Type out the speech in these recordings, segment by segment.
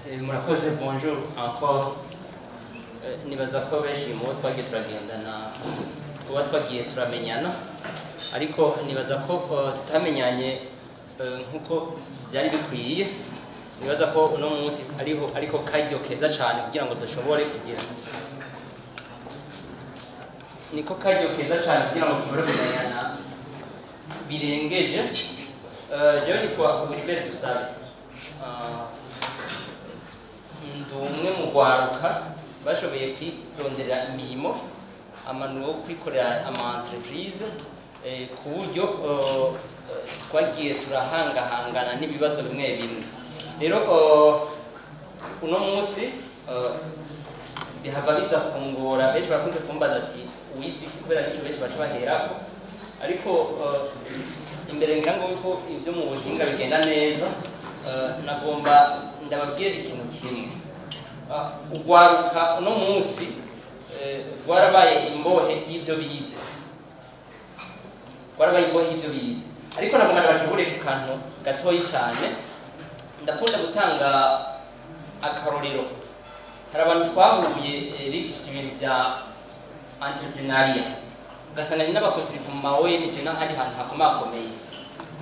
Murakoze, bonjour encore. Nibaza ko benshi mu twagiye turagendana kuba twagiye turamenyana ariko nibaza ko tutamenyanye nkuko byari bikwiye. Nibaza ko uno munsi ariko karyo keza cyane kugira ngo dushobore kugira niko karyo keza cyane kugira ngo dushobore kumenyana birengeje. Jewe nitwa Wilbert Dusabe, ndumwe mu gwaruka bashoboye kwirondera imirimo amano kwikorera ama entreprise ku buryo twagiye turahangahangana n'ibibazo bimwe bimwe. Rero uno munsi bihava biza kungora, benshi bakunze kumbaza ati wizi kubera nico benshi baca baherako, ariko imbere ngira ngo yuko ibyo mu buhinga bigenda neza, nagomba ndababwira ikintu kimwe. Ugwaruka uno munsi gwarabaye imbohe y'ivyo bize, gwarabaye imbohe y'ivyo bize, ariko nagomba ndabashobore ku kantu gatoyi cyane. Ndakunda gutanga akarorero. Hari abantu twahuye bigishije ibintu bya entrepreneuria, ugasanga ni n'abakonsultant mu ONG n'ahandi hantu hakomakomeye,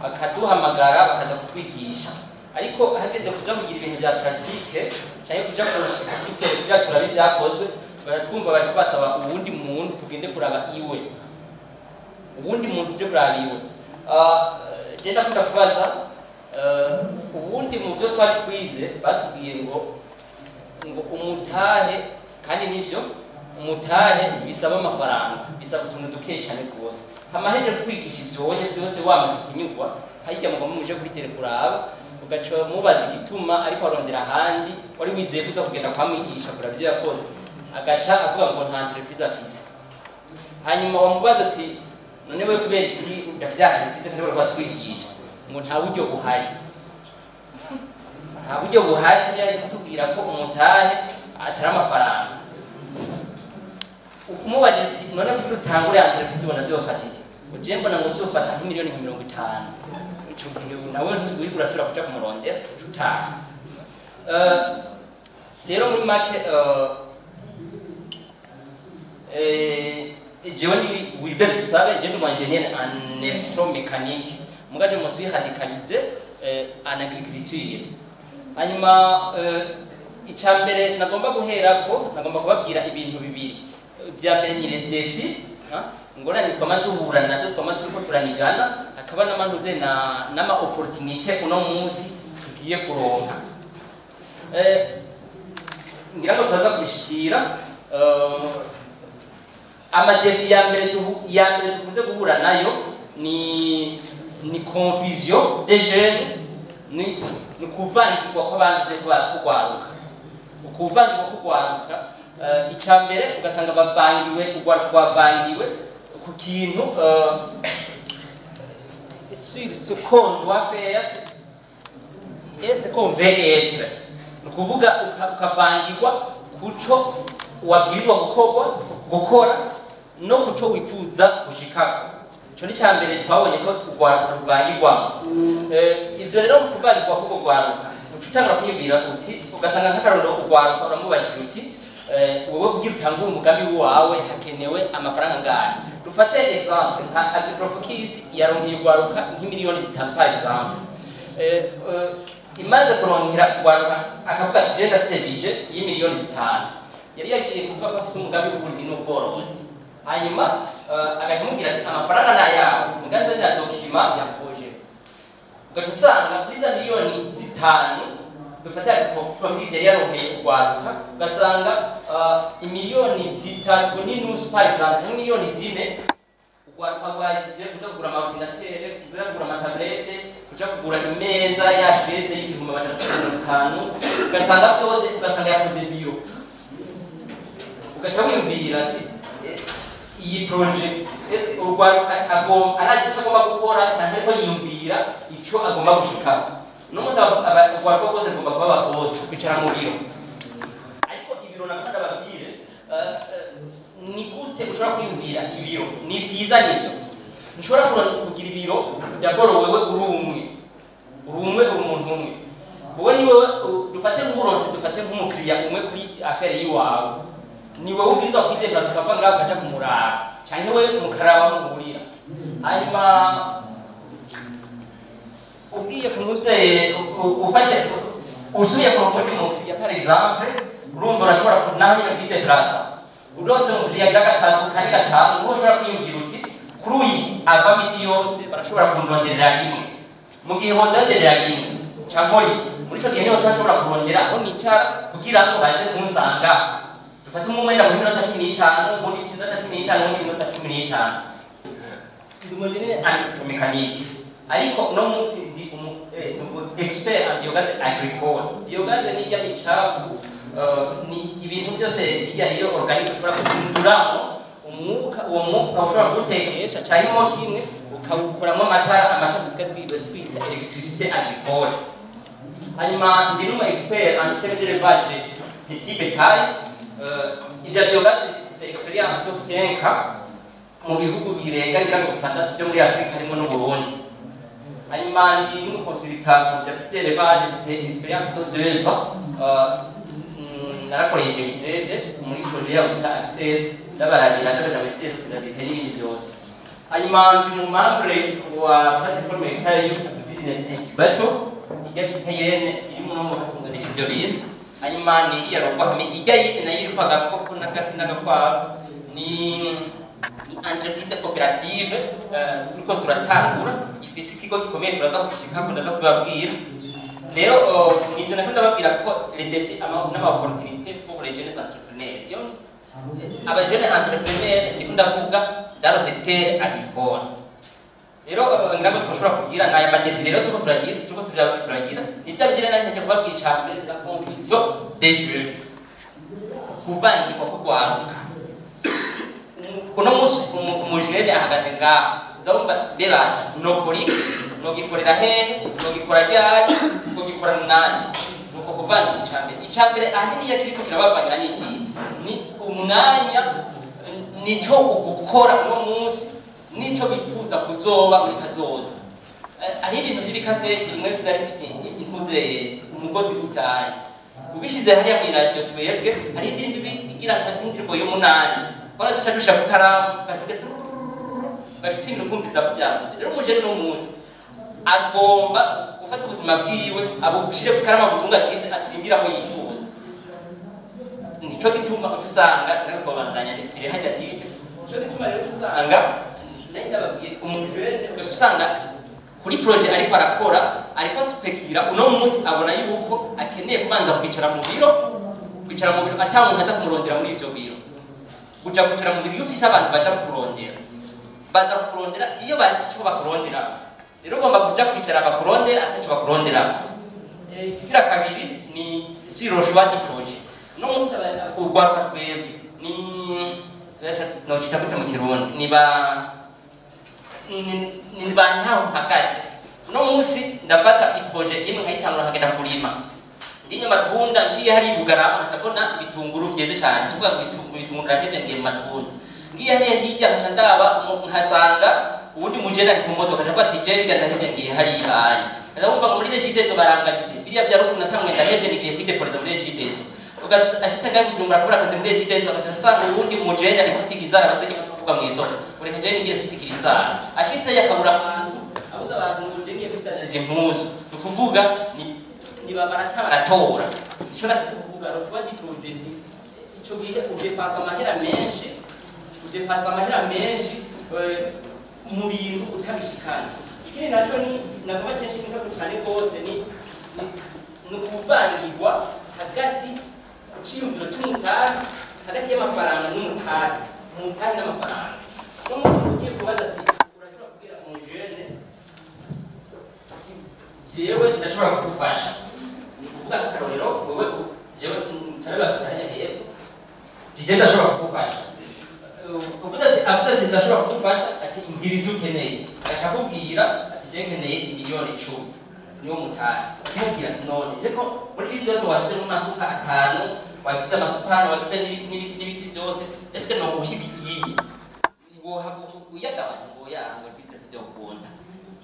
bakaduhamagara bakaza kutwigisha, ariko hageze kuja kugira ibintu bya pratique cyangwa kuja kushika kuri televizia turabe byakozwe, baratwumva bari kubasaba ubundi muntu tugende kuraba iwe, ubundi muntu tuje kuraba iwe. Genda kunda kubaza ubundi mu byo twari twize batubwiye ngo umutahe, kandi nivyo umutahe ntibisaba amafaranga, bisaba utuntu dukeye cyane rwose. Hamaheje kwigisha ivyo wonye byose wamaze kunyugwa, hajya mu muje kuri tele kuraba, ugaca mubaza igituma ariko arondera ahandi wari wizeye kuza kugenda kwamwigisha kuravyo yakoze, agaca avuga ngo nta entreprise afise. Hanyuma wamubaza ati none we kubera iki udafite entreprise kandi bari kwatwigisha? Ngo nta buryo buhari, nta buryo buhari. Yaje kutubwira ko umutahe atari amafaranga. Umubajije ati none kugira utangure entreprise ubona byofatije? Uje mbona ngo byofata nk'imiliyoni nka 50. Ico kintu nawe ntuzwi urasubira kuja kumurondera utaha. Rero muri make jewe ni Wilbert Dusabe, je ndi mu ingénieur en électromécanique, mugaje mu suis radicalisé en agriculture. Hanyuma icambere nagomba guherako, nagomba kubabwira ibintu bibiri. Bya mbere ni les défis, ngora nitwa duhura nazo turiko turanigana, akaba namantuze nama opportunité uno munsi tugiye kuronka. Ngira ngo turaza kubishikira. Amadefi ya mbere dukunze guhura nayo ni confusion des jeunes, ni kuvangirwa kw'abantu ze kugwaruka. Ukuvangirwa kugwaruka icambere ugasanga bavangiwe, ugwaruka ku kintu sur ce qu'on doit faire et ce qu'on veut être. Nukuvuga ukavangirwa kuco wabwirizwa gukora no kuco wifuza gushikako. Ico ni cyambere twabonye ko ugwaruka ruvangirwa. Ivyo rero kuvangirwa kuko gwaruka ucutanga kwivira uti, ugasanga nk'akarorero ugwaruka uramubashira uti wowe kugira utangure umugambi wawe hakenewe amafaranga ngahe. Dufate exemple nka Agroprofokis yaronkeye ugwaruka nk'imiliyoni 5 par exemple. Imaze kuronkera ugwaruka akavuga ati je ndafite budget y'imiliyoni 5. Yari yagiye kuvuga ko afite umugambi w'uburimyi n'ubworozi. Hanyuma agashamubwira ati amafaranga nayawe muganze ya document ya projet. Ugaca usanga kuri za miliyoni 5 dufate Agroprofokis yari yaronkeye ugwaruka, ugasanga imiliyoni 3 n'inusu par exemple, miliyoni 4 ugwaruka rwashize kuja kugura amaordinateur, kuja kugura amatablete, kuja kugura imeza yasheze y'ibihumbi 500. Ugasanga byose ugasanga yakoze bio. Ugaca wimvira ati iyi projet ugwaruka aragica agomba gukora cyane ko yiyumvira ico agomba gushikako. No musaba ugwaruka bose agomba kuba abose kwicara mu biro, ariko ibiro nakanda babwire ni gute ushobora kwiyumvira ibiro. Ni vyiza nivyo, nshobora kugira ibiro d'abord wewe uri umwe, uri umuntu umwe. Wowe ni wewe dufate nk'uburonse dufate nk'umukiriya umwe kuri affaire yiwawe ni wowe ubwiza kwideplace ukava ngaho ukaja kumurara canke we mukaraba muhurira hanyuma ugiye kunuze ufashe usuye ku rugo rw'umukiriya par exemple urumva urashobora naho nyine kwideplace urose umukiriya gira gatatu kari gatanu uwo ushobora kwiyumvira uti kuri uyu ava midi yose barashobora kundonderera rimwe mu gihe wondonderera rimwe cyangwa iki muri icyo gihe niho cyashobora kurongera aho nicara kugira ngo baze kumusanga dufate umwenda mu minota 15 ubundi minota 15 ubundi minota 15 ndumujene electromekaniki ariko no munsi ndi expert en biogaze agricole biogaze ni ijya micafu ni ibintu byose bijya iyo organic ushobora guhinduramo umwuka uwo mwuka ushobora gutekesha cyangwa kimwe ukawukuramo amata bisika twita electricité agricole hanyuma ndi n'umu expert en système d'élevage de type taille ibya biogaze c'est expérience de 5 ans mu bihugu birenga ngira ngo 6 byo muri Afrika harimo no Burundi hanyuma ndi n'umu consultant mu bya d'élevage c'est expérience de 2 ans narakoresheje izede muri projet ya bita access ndabarabira ndabaje abitire fizabilité n'ibindi byose hanyuma ndi mu membre wa plateforme y'Italie business incubator ijya bitayene iri mu no kufunganisha ibyo bintu hanyuma ni yarogwa hamwe ijya yise nayo irupaga ko nagafi nagakwa ni entreprise coopérative turiko turatangura ifise ikigo gikomeye turaza gushika ko ndaza kubabwira rero nibyo nakunda babwira ko les défis n'ama-opportunités pour les jeunes entrepreneurs aba jeunes entrepreneurs nikunda kuvuga dans le secteur agricole rero ngabo twashobora kugira nayo madefi rero turiko turagira nibyo bigira nanje kubabwira cyane la confusion des jeunes kuvangirwa ko kwaruka kuno musi umujene ahagaze ngaho zomba beraje no kuri no gikorera hehe no gikora ryari no gikora nani nuko kuvanga icambere ahanini yakiriko kirabavanga niki ni umwanya nico gukora no munsi nico bifuza kuzoba muri kazoza ari ibintu by'ibikaseti bimwe byari bifite impuze umugozi gutaye ubishize hariya mu radio twebwe hari indirimbo igira nk'indirimbo y'umunani ora dushakisha kukaramu tukashite bafise ibintu kumviza kubyavuze rero umujene no munsi agomba gufata ubuzima bwiwe abushire kukarama buzunga kize asimbira aho yifuza nico gituma usanga rero twabandanya iri hajya hirya nico gituma rero usanga nenda babwiye umujene usanga kuri projet ariko arakora ariko spekira uno munsi abona yuko akeneye kubanza kwicara mu biro atamuntu aza kumurondera muri ivyo biro kuja kwicara mu biro ufise abantu baja baza kurondera iyo bazi cyo bakurondera rero ugomba kuja kwicara bakurondera ataco bakurondera ikigira kabiri ni sur le choix du projet no munsi urwaruka twebwe ni no kitagute mu kirundi ni bantaho mpagaze no munsi ndafata iprojet imwe nkayitangura hagenda kurima imwe matunda nshiye hari Bugarama nkacabona ibitunguru byeze cyane tuvuga ibitunguru ndahevye ngiye mu matunda ngiye hariya hirya nkacandaba nkasanga ubundi mujene ari ku modoka avuga ati jeri ndahevye ngiye hariya ari ndabumva muri regitezo barangajije biriya bya rukundo natamwe ndahevye ngiye kwideporeza muri regitezo ashitse ngaho Bujumbura akora akazi muri regitezo akacasanga ubundi mujene ari kusigiza abategeka kuvuga mu isoko ureka jeri ngiye kusigiriza ashitse yakabura abantu abuza abantu ngiye kwitangaje impuzu ukuvuga ni babarata baratora ico nakuvuga rofwa di projet ico gihe udepasa amahera menshi mu bintu utabishikana ikindi naco ni nakabasheshe kintu cyane gose ni kuvangirwa hagati cy'imvuro cy'umutari hagati y'amafaranga n'umutari n'amafaranga no musi ugiye kubaza ati urashobora kubwira umujene ati jewe ndashobora kugufasha kuvuga akarorero wowe jewe cyarabaza hajya hepfo tije ndashobora kugufasha kuvuga ati ndashobora kugufasha ati ngira ivyo ukeneye akakubwira ati je nkeneye miliyoni 10 niyo mutari akubwira none je ko muri ibi byose washyize mu masuka 5 wagize amasupano wagize n'ibiki byose ese no guhibiye ngo uyagabanya ngo yango cyitse kujya gukunda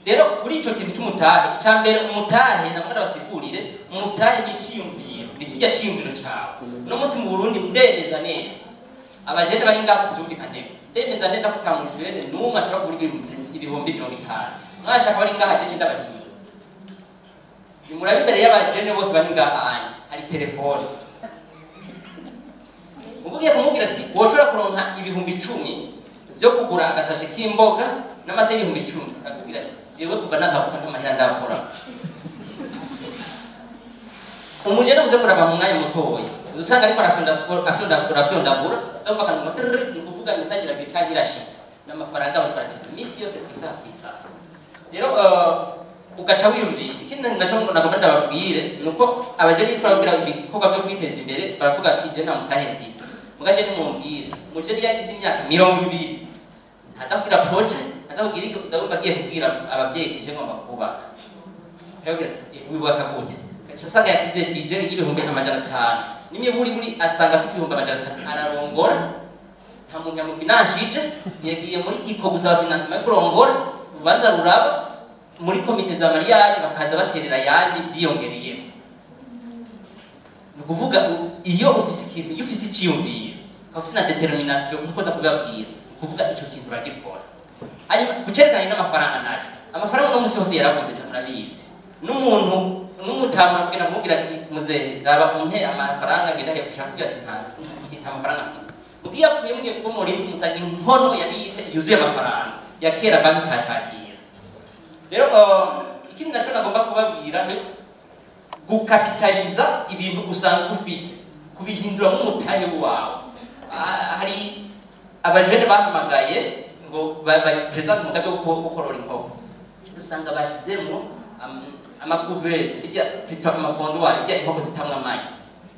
rero kuri ico kintu cy'umutahe cyambere umutahe namwe ndabasigurire umutahe ni cyiyumviro kirya shingiro cawe no munsi mu Burundi ndemeza neza abajene bari ngaho kuvyumvikane ndemeza neza ko tamujene n'umwe ashobora kugura ibihumbi 50 mwashaka bari ngaho ajeje ndabahinza nimurabe imbere y'abajene bose bari ngaho hari telefone ubugiye kumubwira ati woshobora kuronka ibihumbi 10 byo kugura agasashe k'imboga n'amase y'ibihumbi 10 akubwira ati jewe kuva nakavuka ntamahera ndakora umujene uze kuraba mu mwanya mutoya usanga ariko aravyondagura azumva akantu muterere kuvuga misagira bicagira ashitse n'amafaranga bakorana imisi yose kwisa rero ugaca wiyumvira ikindi ndashobora nagomba ndababwire nuko abajene twabwira ibikorwa byo kwiteza imbere baravuga ati je nta mutahe mvise mugaje nimumbwire mujene yagize imyaka 20 ntazabwira project ntazabwira iki uzabumva agiye kubwira abavyeyi tije ngomba kubaka yabwira ati wibaka gute sasanga yagize bije y'ibihumbi 500 nimwe asanga afite ibihumbi 500 ararongora nta muntu yamufinanshije yagiye muri iko gusaba finance kurongora ubanza ruraba muri komite za mariage bakaza baterera yandi byiyongereye nukuvuga iyo ufise ikintu iyo ufise iciyumviro ufise na determination nkukoza kubabwira kuvuga ico kintu uragikora hanyuma kucerekana n'amafaranga naje amafaranga no musi hose yaravuze murabizi n'umuntu n'umutamara kugira mubwira ati muzehe raba umpe amafaranga ngenda he gushaka kugira ati nta amafaranga afise ugiye apfuye mugiye kuba murinzi musanga inkono yabitse yuzuye amafaranga ya kera banki tashakira rero ikindi nasho nagomba kubabwira ni gukapitaliza ibintu usanga ufise kubihindura mu mutahe wawe hari abajene bahamagaye ngo bapresent umugambi wo gukorora inkoko usanga bashizemo amakuveze bijya pitwa amapondwari bijya inkoko zitamwa amagi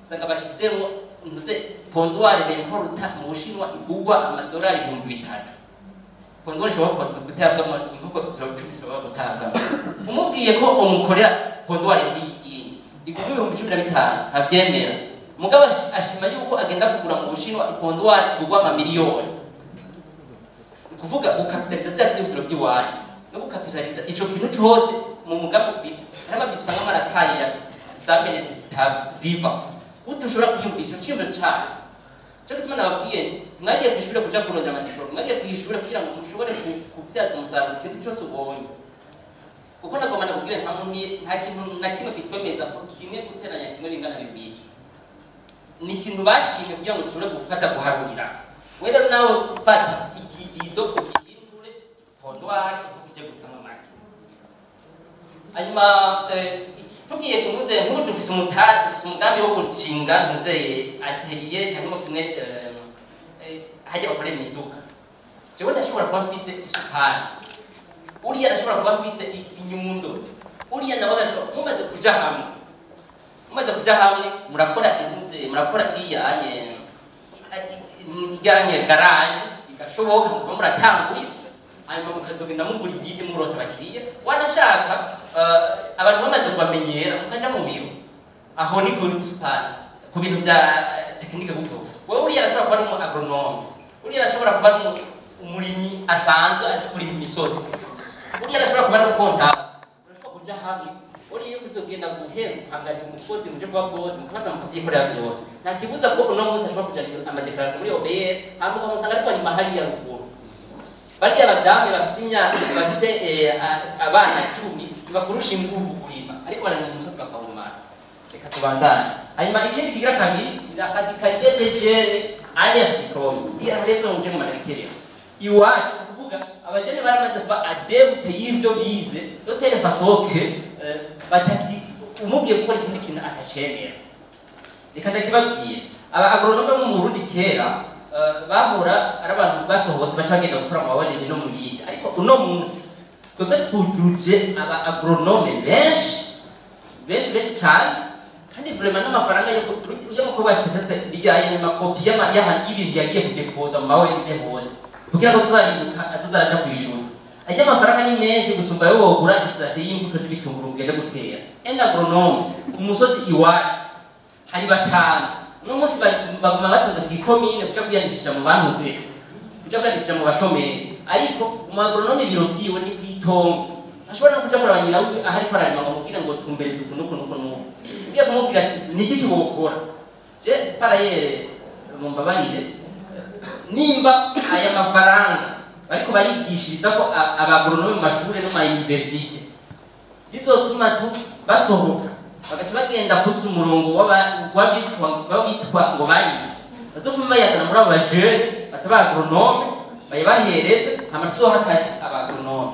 usanga bashizemo ntuze pondwari de inkota mu Bushinwa igugwa amadolari 3,000 pondwari shobora gutabwa mu inkoko zishobora gutabwa umubwiye ko umukorera pondwari iyi igugwa 15,000 avyemera mugabo ashima yuko agenda kugura mu Bushinwa ipondwari igugwa amamiliyoni kuvuga gukapitaliza bya vy'ibiro by'iwari no gukapitaliza ico kintu cyose mu mugambi ufise harimo dusanga marataye ya zamenetse ziva utushobora kwiyumvisha cyimbe cyane cyo gituma nababwiye mwagiye kwishura kuja kuronda amadiplome mwagiye kwishura kugira ngo mushobore kuvyaza umusaruro ikintu cyose ubonye kuko nagomba nakubwira nta kintu na kimwe kitwemeza ko kimwe guteranya kimwe bingana bibiri ni ikintu bashimye kugira ngo tushobore gufata guharurira wewe nawe fata ikibido ukihindure pondwari ukije gutama amagi hanyuma tugiye tuvuze nk'ubu dufise umugambi wo gushinga ntuze atelier cyangwa kimwe hajya bakorera imiduga jewe ndashobora kuba mfise isukari uriya ndashobora kuba mfise inyundo uriya nawe ndashobora mumaze kuja hamwe murakora intuze murakora ijyanye garage igashoboka muba muratanguye hanyuma mukazogenda mugura ibindi murose abakiriya wanashaka abantu bamaze kubamenyera mukaja mu biro aho ni kuri supani ku bintu bya tekinike buto wowe uriya arashobora kuba ari umu agronome uriya arashobora kuba ari umurimyi asanzwe azi kuri imisozi uriya arashobora kuba ari umukontable urashobora kuja hamwe uriya uzogenda guhera upangaje umukozi muje kuba bose mukaza mukavyikorera byose nta kibuza ko uno munsi ashobora kuja amadeclaration muri OBR hanyuma ukamusanga ariko nyuma hari ya ruguru bariya badame bafite abana 10 bakurusha inguvu kurima ariko bari mu musozi bakawumana reka tubandane hanyuma ikindi kigira kabiri la radicalité des jeunes allergiques iya rero uje mu marikeria iwacu kuvuga abajene baramaze kuba adepte y'ivyo bize dotere fasoke bataki umubwiye gukora ikindi kintu atacemera reka ndakibabwiye aba agronome mu Burundi kera bahora ari abantu basohotse bashagenda gukora mu babajeje no mu bindi ariko uno munsi twebwe twujuje aba agronome benshi cyane kandi vraiment n'amafaranga yo mukobwa peut-être bijyanye n'amakopi y'ibintu yagiye kudepoza mu mawe n'ije hose kugira ngo tuzaraja kwishuza ajya amafaranga ni menshi gusumba yo wogura isashe y'imbuto z'ibitunguru ugende gutera enda agronome umusozi iwacu hari batanu no munsi baguma batonze ku komine kuja kwiyandikisha mu bantuze kuja kwiyandikisha mu bashomeri ariko mu agronome biro vyiwe ni kwitongo ashobora no kuja muri abanyina ahari ko ararima ngo kugira ngo tumbereze ukuntu ugiye kumubwira ati niki cyokora je parayere mumbabarire nimba aya mafaranga ariko barigishiriza ko abagronome mu mashuri no ma university bizotuma basohoka bagaca bagenda kuza umurongo w'abitwa ngo barize bazofuma yatana muri abo bajene batabagronome bayibahereze amasuha akazi abagronome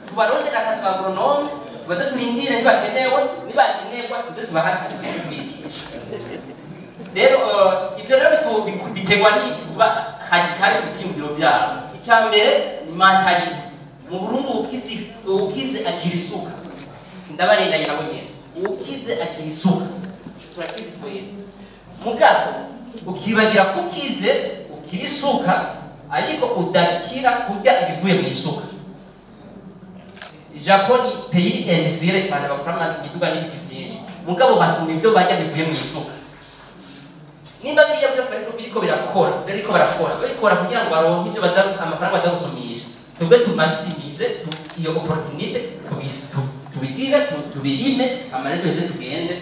tubarondera akazi abagronome baze turindire nibakenewe nibakenerwa tuze tubahakaze rero ibyo rero bitegwa n'iki kuba hadikari ku byiyumviro byabo icyambere ni mentality mu Burundi ukize akiri isuka ndabarenganya nabo nyene ukize akiri isuka turakize twese mugabo ukibagira ko ukize ukiri isuka ariko udakira kurya ibivuye mu isuka Japon ni pays industriel cyane bakora amaduga n'ibiti byinshi mugabo basumba ibyo bajya bivuye mu isuka nimba biriya byose biriko barakora kugira ngo baronke ibyo amafaranga baza gusumisha twebwe tumaximize iyo opportunité tubigire tubirime amare twese tugende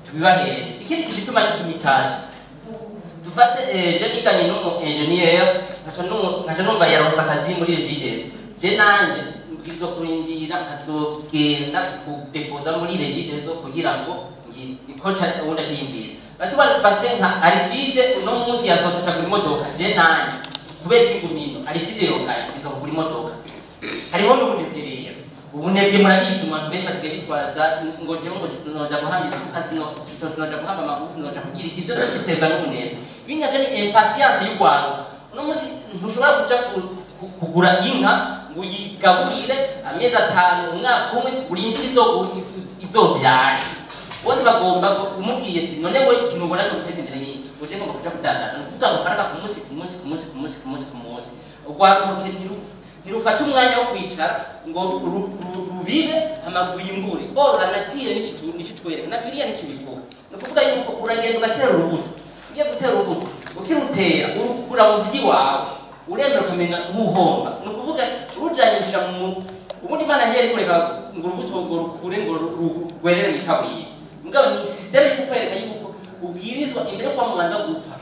tubibahereze ikindi kituma imitation dufate je niganye n'umu engineer nkaca numva yaronse akazi muri Regideso je nanje mbwizo kurindira nkazogenda kudepoza muri Regideso kugira ngo ikoca ubundi ashyimbira batubara tupase nka Aristide uno munsi yasohotse aca kuri modoka je nanje kubera ikigumino Aristide yokaye izo kuri modoka hariho n'ubundi bwiriye ubunebwe murabizi umuntu benshi asigaye bitwaza ngo jewe ngo sinoja guhamba isuka sinoja guhamba amabuye sinoja kugira iki byose biterwa n'ubunebwe binyavye ni impatience y'ugwaruka uno munsi ntushobora kuja kugura inka ngo uyigaburire amezi 5 umwaka umwe urindire izovyara bose bagomba umubwiye ati none wowe ikintu ubona cyo guteza imbere ni uje ngomba kuja kudandaza kuvuga amafaranga ku munsi ugwaruke ntirufata umwanya wo kwicara ngo rubibe amaguyimbure ora natire n'icitwereka na biriya n'ikibivuga no kuvuga yuko uragenda ugatera urubuto ugiye gutera urubuto ukirutera urukura mu vyiwawe uremera ukamenya nk'uhomba no kuvuga urujanye gushira mu ubundi Imana ntiyari kureka ngo urubuto ngo rukure ngo rugwerere mu kabuye mugabo ni system y'ukwereka yuko ubwirizwa imbere kwa mubanza gupfa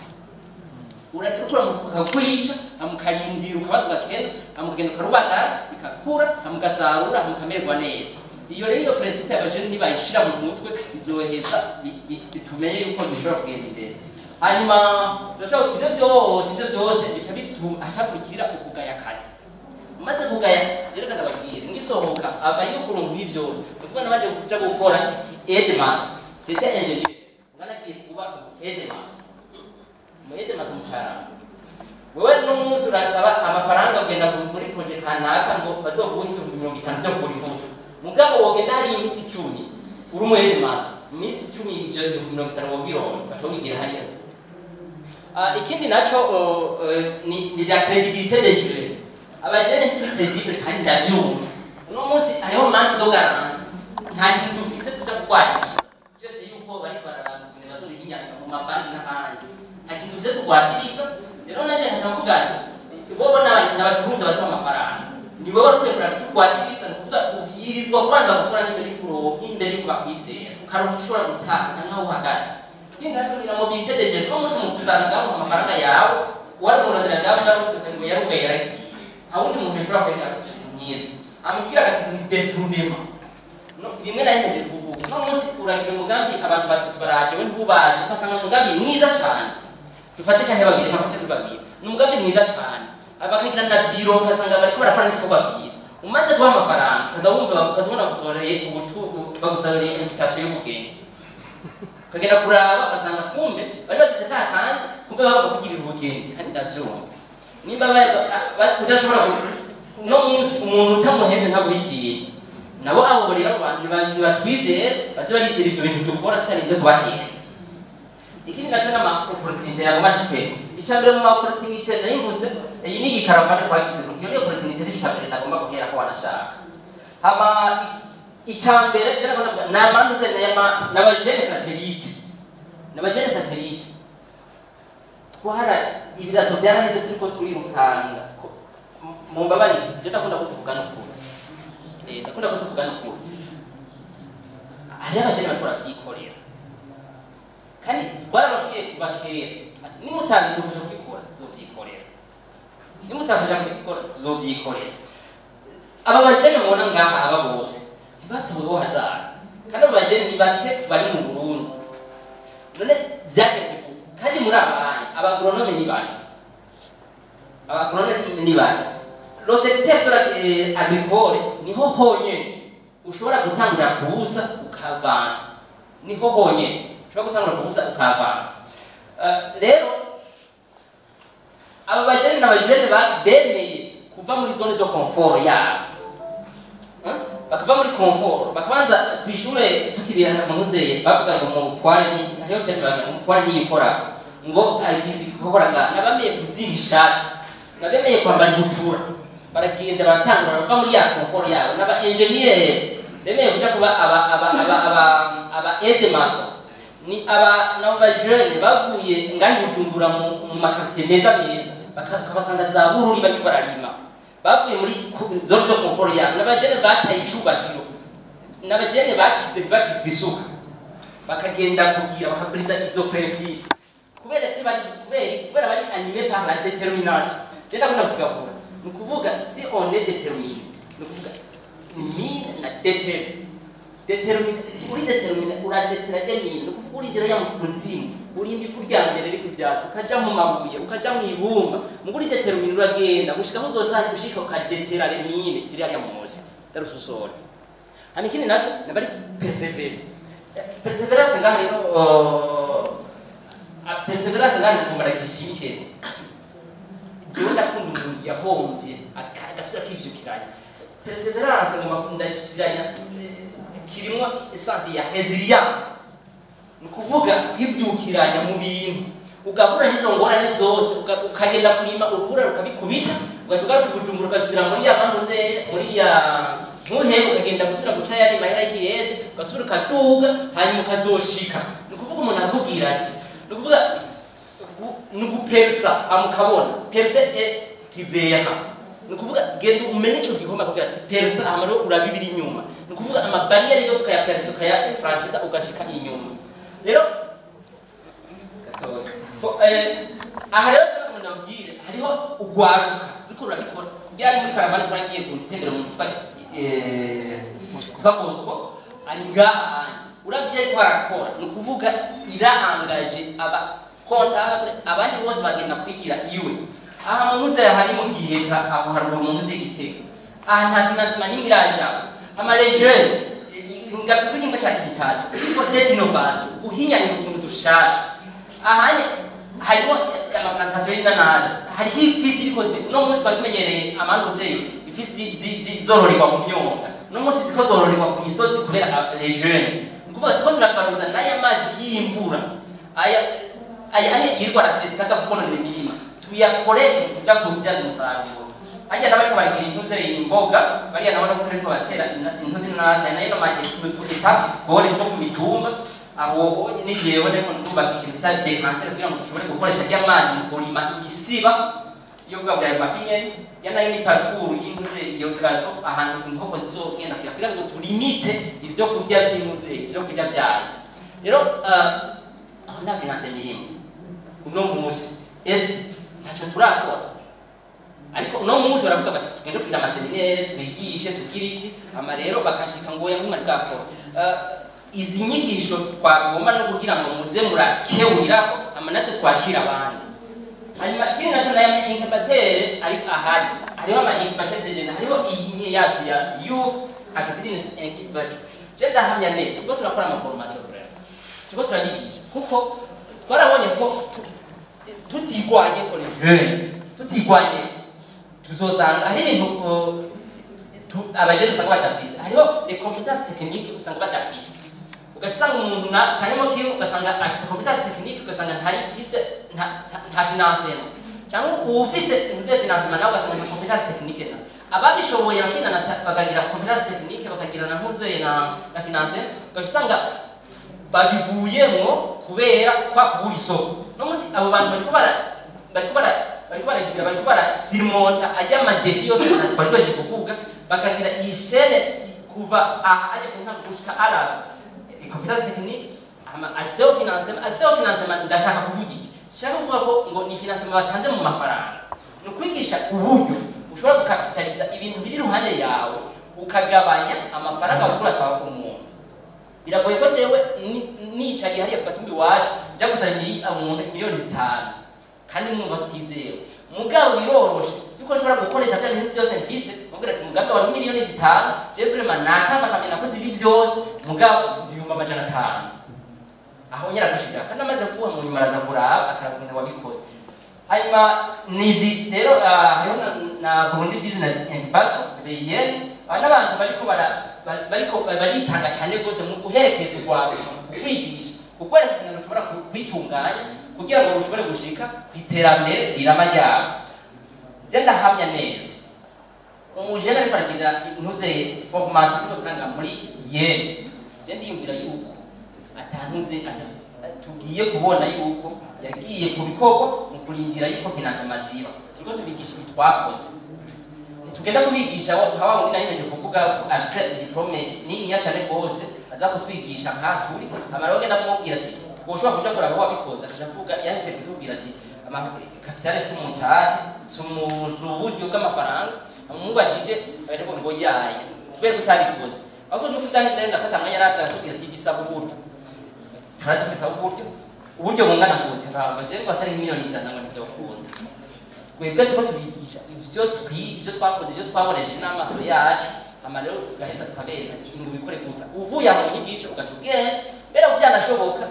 uragira ukura mufuka kakwica amukarindira ukabazwa kena amukagenda karubagara ikakura amugasarura amukamerwa neza iyo rero iyo principe y'abajene nibayishira mu mutwe izoheza bitumenye yuko bishobora kugenda imbere hanyuma turashobora ivyo byose bica bituma ashakurikira ukugaya akazi umaze kugaya jereka ndababwira ngisohoka ava yo kurungu ibi byose ukuvuga nabaje kuja gukora iki Edmas c'était ingénieur nganagiye kuba Edmas mu Edmas mucara wewe no munsi urasaba amafaranga ugenda muri project kanaka ngo bazoguha 50 byo kuri vuba mugabo wogenda hari iminsi 10 uri mu Edmas iminsi 10 ibyo 50 wobironse batobigira hariya ikindi naco ni la crédibilité des jeunes abajene credible kandi ndavyumva uno munsi hariho manque de garantie nta kintu dufise tuja kukwakira cyose yuko bari bararangura bazuri hinyanga mu mabanki n'ahandi nta kintu dufise tukwakiriza rero naje nkavuga ati bobo n'abacuruza batwa amafaranga ni wowe rukwekura tukwakiriza kuvuga ubyirizwa kwanza gukora imbere y'ubakwizera ukaronka ushobora gutanga cyangwa uhagaze kandi nazo ni mobilité des jeunes uno munsi mu kuzanga amafaranga yawe wari murandira gawe yarutse ngo yarugaye yaragiye awundi muntu ashobora kwenda nyinshi amukira ati detrunema no rimwe na rimwe zivuga no munsi uragira umugambi abantu batatu baraje we ntubaje ukasanga umugambi mwiza cyane dufate cyane babiri nkafate babiri ni umugambi mwiza cyane abakagira na biro ukasanga bariko barakora n'ibikorwa byiza umaze kuba amafaranga ukazabona gusohoreye bagusohoreye invitation y'ubugeni ukagenda kuraba ugasanga kumbe bari bagize ka kandi kumbe bagomba kugirira ubugeni kandi ndavyumva nimba udashobora no munsi umuntu utamuhenze ntabuhikiye nabo aborera abantu batwizere baze barizera ivyo bintu dukora tutarinze kubahera ikindi naco n'ama-opportunité yagomashike icambere mu ma-opportunité nayimvuze iyi ni ikarambane twagize iyo ni opportunité n'icambere tagomba guhera ko wanashaka hama icambere jana kona namanze n'abajene satellite twara ibirato byaraheze turiko turirukanga mu mbabari je ndakunda kuvuga no kuvuga ndakunda ko tuvugana ukuri hariho abajene bariko baravyikorera kandi twarababwiye kuva kera ati nimutabidufasha kubikora tuzovyikorera nimutafasha kubikora tuzovyikorera aba bajene mubona ngaha aba bose ntibatoweho hazaza kandi abo bajene ni bake bari mu Burundi none byagenze gute kandi muri abaye abagronome ni bake le secteur agricole niho honyene ushobora gutangura kubusa ukavansa niho honyene ushobora gutangura kubusa ukavansa rero aba bajene n'abajene bemeye kuva muri zone de confort yabo bakava muri confort bakabanza kwishure tukibira muzeye bavuga ngo mu kwari hariho cyane mu kwari yikora ngo agize kokoraga nabameye kuzinga ishati nabemeye kwambara gutura baragenda baratangura bava muri ya confort yabo n'aba engineer bemeye kuja kuba aba aide maso ni aba nabo bajene bavuye ngahi Bujumbura mu makartier meza bakabasanga za bururi bari kubararima bavuye muri zone de confort yabo n'abajene bataye icubahiro n'abajene bakizwe isuka bakagenda kugira bakaburiza izo principe kubera bari animé par la détermination jenda kuna kugabura ni kuvuga si on est déterminé ni kuvuga mine na déterminé uradeterminé ni kuvuga uri jera ya mukunzimu uri imbifu ryambere riko vyatsi ukaja mu mabuye ukaja mu ibumba muguri déterminé uragenda gushika aho uzoshaka gushika ukadetera mine ziri ya munsi darususora amikini nacho nabari perseverance ngaho rero perseverance ngaho kumbara kishimike jewe ndakunda umuntu yahomvye agasubira kivyukiranya perseverance ngomba ndacitiranya kirimo essence ya resilience ni kuvuga kwivyukiranya mu bintu ugahura n'izo ngorane zose ukagenda kurima urubura rukabikubita ugashuka kubujumbura ugasubira muri ya banduze muri ya ntuhebe ukagenda gusubira guca yandi mahera y'ikiyede ugasubira ukaduga hanyuma ukazoshika ni kuvuga umuntu akubwira ati ni kuvuga nugupersa amukabona perse tivera ni kuvuga genda umenye ico gihoma kugira ati persa amaro urabibiri inyuma ni kuvuga ama barriere yose ukaya persa ukaya franchisa ugashika inyuma rero aha rero ndabwire hariho ugwaruka biko urabikora byari muri karavane twaragiye gutembera mu Bosco ari ngaha uravye ko arakora ni kuvuga iraangaje aba comptable abandi bose bagenda kwigira iwe aha muze hari mu giheta aho harwo mu nzi gitego aha nta financement n'imiraja ama jeune ngabse kuri ngo shaka igitasyo for that innovation uhinyanya utuntu dushasha aha harimo amaplantation y'inanasi hari ifiti irikoze no munsi batumenyereye amantuze ifiti zororerwa mu myonga no munsi ziko zororerwa ku misozi kubera les jeunes kuvuga tuko turaparuza n'aya mazi y'imvura aya yirwa rasesi kaza kutwononera imirima tuyakoreshe kuja kubyaza umusaruro hajya nabariko baragira intuze imboga bariya nabona ko ariko batera intuze n'inanasi nayo no maje etape sport cyo ku mitumba aho ni jewe ne ko ndubaka ikintu bita decanter kugira ngo dushobore gukoresha ry'amazi mu kurima imisiba yo kugabura amafinyeri yana ni parcours y'intuze iyo gazo ahantu inkoko zizogenda kugira ngo tulimite ivyo kurya vy'intuze ivyo kurya vyazo rero aho na finance mirimo uno munsi eske ntaco turakora ariko uno munsi baravuga bati tugende kugira amaseminaire twigishe tugira iki ama rero bakashika ngo oya mwari bwakora izi nyigisho twagomba no kugira ngo muze murakewurirako ama natwe twakira abandi hanyuma kiri national incubateur ari ahari hariho ama incubateur zene hariho iyi yacu ya youth business incubator cyenda hamya neza tuko turakora ama formation frère tuko turabigisha kuko twarabonye ko tutigwanye ko les jeunes tutigwanye tuzosanga hari ibintu abajene usanga batafise hariho les compétences techniques usanga batafise ugasanga umuntu na cyangwa kintu ugasanga afise compétences techniques ugasanga ntari fise nta finance cyangwa ufise inze financement nawe ugasanga nta compétences techniques na ababishoboye bakina bakagira compétences techniques bakagira na ntuze na finance ugasanga babivuyemo kubera kwa kubura isoko no musi abo bantu bariko bariko barasimonta ajya amadefi yose twari twaje kuvuga bakagira iyi chaîne kuva aha aje kuntango gushika arafu compétence technique accès au financement ndashaka kuvuga iki cyangwa kuvuga ko ngo ni financement batanze mu mafaranga no kwigisha uburyo ushobora gukapitaliza ibintu biri ruhande yawe ukagabanya amafaranga ukurasaba ku muntu biragoye ko jewe nicari hariya ku gatumbi waje njya gusaba miliyoni 5 kandi mwumva tutizewe mugabo biroroshe yuko ushobora gukoresha bya bintu byose mfise mubwira ati mugambi wa miliyoni 5 je vraiment nakamba kamena ko zibi byose mugabo zibumba amajana 5 aho nyira gushika kandi amaze kuba mu nyuma araza kuraba akarabona wabikoze hanyuma nizi rero hariho na Burundi Business Impact BIN n'abantu bariko baritanga cyane gose mu guherekeza kwawe kwigisha kuko ari kugira ngo ushobora kwitunganya kugira ngo ushobore gushika kwiterambere rirama ryawe je ndahamya neza umujene ariko aragira intuze formation tutanga muri yen je ndiyumvira yuko atantuze tugiye kubona yuko yagiye kubikorwa mu kurindira yuko finance maziba turiko tubigisha bitwakoze tugenda kubigisha nka wa wundi nayemeje kuvuga afise diplome nini ya cyane gose aza kutwigisha nka turi amaro genda kumubwira ati twoshobora kuja kuraba wabikoza akavuga yaje kutubwira ati ama capital sumuntahe sumuburyo bw'amafaranga umubajije aje ngo yaye kubera kutabikoze ahubwo no kudahindana ndafata amanya yaraje atubwira ati gisaba uburyo turaje bisaba uburyo bungana gute baje ngo atari miliyoni 100 ngo nivyo kunda twebwe tuko tubigisha ivyo twakoze ivyo twaboneje n'amaso yacu amarero gahita tukabereka ati ngo bikore kuta uvuye mu nyigisho ugacugenda mbere byanashoboka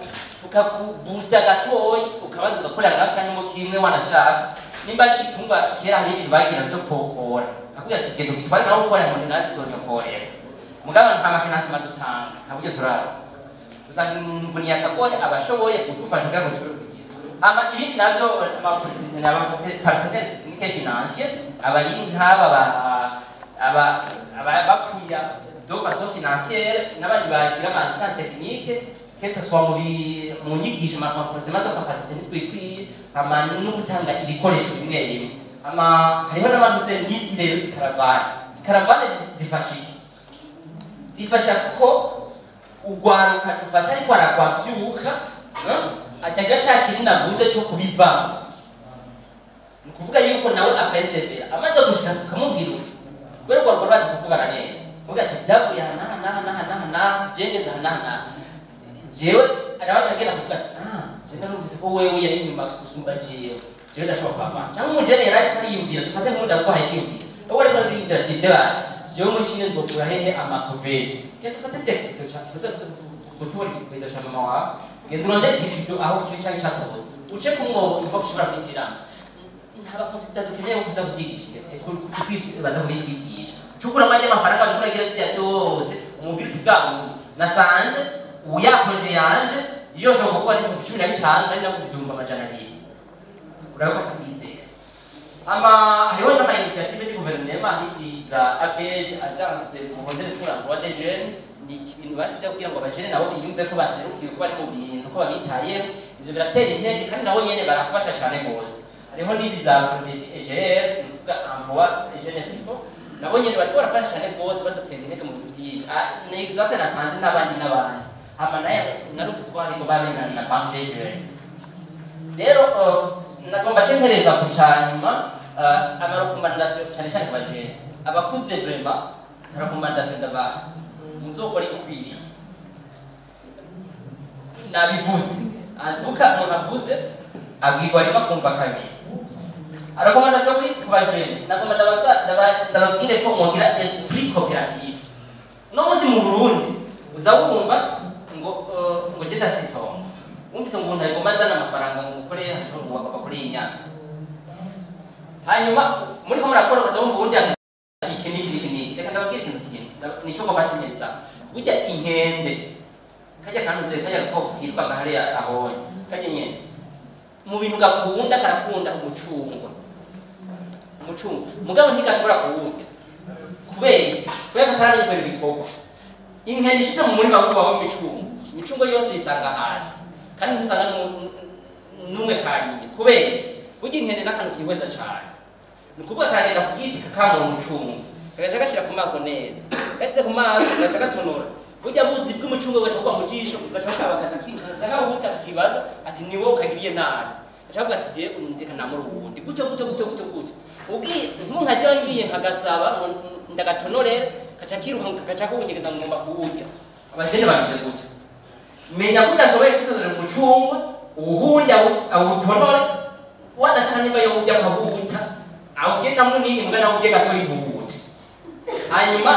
tukaboosta gatoyi ukabanza ugakora ngaho cyane mu kimwe wanashaka nimba ari gitungwa kera hari ibintu bagira byo kokora akubwira ati gendo bitware nawo ukora mu nazi zonyokorera mugabo nta financement dutanga ntabwo turara usanga imvuni yakagoye abashoboye kudufasha kugira ngo ama ibindi navyo partenaire technique financier abari nk'aba bakuya de façon financière n'abandi bagira ama assistance technique que ce soit mu nyigisho ma renforcement de capacité nitwikwiye ama no gutanga ibikoresho bimwe bimwe ama hariho n'abantu ze nizirero zikaravane zifashiki zifasha ko ugwaruka dufata ariko arakwavyuka atagira cyakiri navuze cyo kubivamo nukuvuga yuko nawe apesevera amaze gushika kamubwira uti kwero gwa rwazi kuvugana neza uvuga ati byavuye hana jengeza hana jewe arawacha agenda kuvuga ati je narumvise ko wewe yari nyuma gusumba jewe ndashobora kwafansa cyangwa umujene yari ari yumvira dufate nkunda ko hashimvira wowe ariko yumvira ati debaje jewe muri shine nzokura hehe amakovezi kandi dufate tekito cyane kutura kwita shama mawa gendurande kitu aho kisha cyatoboza uce kumwobo uko kishobora kwinjira ntaba konsita dukeneye kuza kuvyigisha baza kubitwigisha cukura amaje amafaranga bikuragira bya cyose umubiri bwabo nasanze uya projet yanje iyo shobora kuba ari 15 nari navuze 200 urabona ko ama hariho n'ama initiative de gouvernement n'iti za APG agence pour l'emploi des jeunes ni ikintu bashize kugira ngo abajene nabo biyumve ko baserukiye ko bari mu bintu ko babitaye ivyo biratera intege kandi nabo nyene barafasha cyane gose hariho n'iti za projet EGR n'uvuga emploi des jeunes people nabo nyene bariko barafasha cyane gose badatera intege mu bintu byinshi ni example natanze n'abandi ama naye narufise ko hariko babena na banque des jeunes rero nagomba shentereza kushanyuma amarekomandasiyo cyane cyane ku bajene abakuze vraiment rekomandasiyo ndabaha muzokora ikikwiriye nabivuze antuka umuntu akuze abwirwa rimwe akumva kabiri rekomandasiyo ku bajene nagomba ndababwire ko mugira esprit coopérative no musi mu Burundi uzabumva ngo je ndafite itongo umvise ngo umuntu ariko mazana amafaranga mu gukorera hacyo ngo bagomba kuri inyana hanyuma muri ko murakora kaza wumva ubundi iki reka ndababwira ikintu nico ngo bashinyiriza burya inkende kajya kanuze kajya ko kirwa bahari aho kajya nyene mu bintu gakunda karakunda umucungwa mugabo ntikashobora kuwurya kubera iki kubera kataranye kwera ibikorwa inkende ishitse mu murima wawe imicungo yose isanga hasi kandi usanga numwe kariye kubera iki burya inkende n'akantu kihweza cyane ni ukuvuga karagenda ku giti kakamura umucungu kagaca gashira ku maso neza gashize ku maso gaca gatonora burya buzi bw'umucungu gaca kugwa mu jisho gaca kaba gaca kagahuta kibaza ati ni wowe ukagiriye nabi gaca avuga ati je ndeka namura ubundi gutyo ubwiye nkaje ngiye nkagasaba ngo ndagatonorera gaca kiruhanka gaca kuwugegeza ngomba kuwurya abajene bagize gutyo menya kudashoboye gutonora umucungu ubundi awutonora wadashaka niba yo ujya kwabuta awugenda munini mugana awuge gato ibubuta hanyuma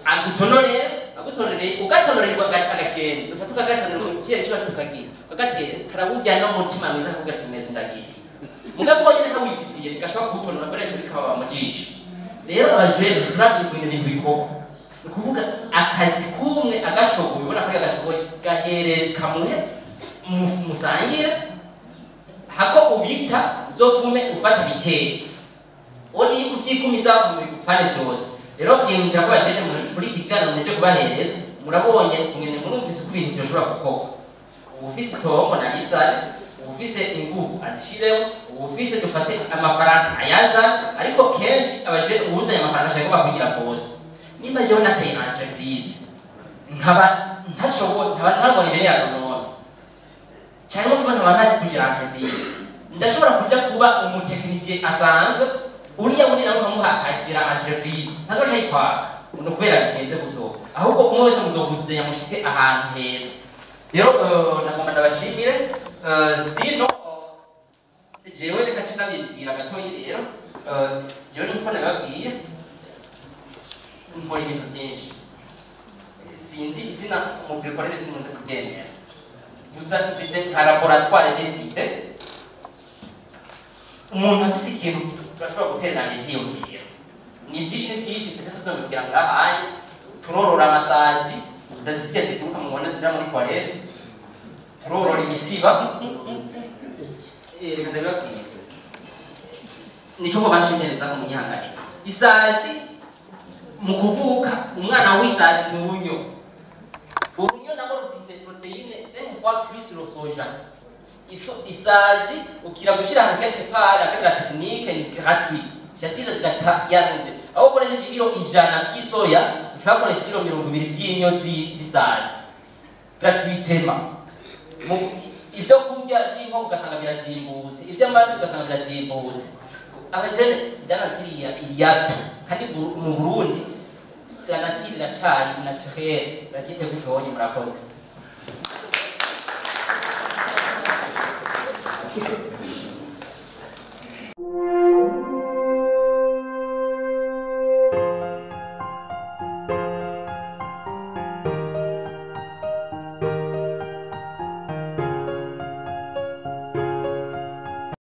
agutonoreye ugatonorerwa agakende dufata ukagatonora mu kiyeri cyo tukagiye ugagatera karaburya no mutima mwiza kugira ati meze ndagiye mugabo nyine kawifitiye nigashobora kugutonora kuri cyo bikaba mu jisho rero abajene turagira ibintu bikoko ukuvuga akazi kumwe agashoboye ubona ko agashoboye gahere kamuhe musangire hako ubita uzofume ufata bikeye uri kuvyikumiza mu bigufane byose rero ndimvira ko bashene muri kigana mu cyo kubahereza murabonye kumene murumvise uko ibintu byoshobora gukorwa ubufise itongo na izane ubufise ingufu azishiremo ubufise dufate amafaranga ayaza ariko kenshi abajene ubuzanye amafaranga ashaka kugira boss nimba jewe nakaye entreprise nkaba ntashoboye nkaba ntabonje yaronona cyangwa kuba nkaba ntati kugira entreprise ndashobora kuja kuba umutekinisiye asanzwe uriya muri nawe nkamuha akagira entreprise ntazoca yikwaka no kubera bihenze guto ahubwo umwe wese muzoguzenya mushike ahantu heza rero nagomba ndabashimire sino jewe reka cinabibwira gatoyi rero jewe niko nababwiye nkora ibintu byinshi sinzi izina mu bikorere simunze kugendera gusa mfise nka laboratoire d'étude umuntu afise ikintu turashobora gutererana ivyiyumviro ni byinshi tukazobibwira ngahaye turorora amasazi zazizige ziguruka mubona zija muri toilette turorora imisiba reka ndababwira nico ngo bashimereza ku munyangane isazi mu kuvuka umwana w'isazi ni urunyo nabo rufise proteine 5 fois plus le soja isazi ukira gushira ahantu quelque part avec la technique ni gratuit cyatiza zigata yanuze aho koresha ibiro 100 by'isoya ushaka koresha ibiro 200 by'inyo z'isazi gratuitement ivyo kurya by'inko ugasanga birazimbutse ivy'amazi ugasanga birazimbutse abajene danatiriya iliyato kandi mu Burundi la nature iracari naturelle bakite gutonye murakoze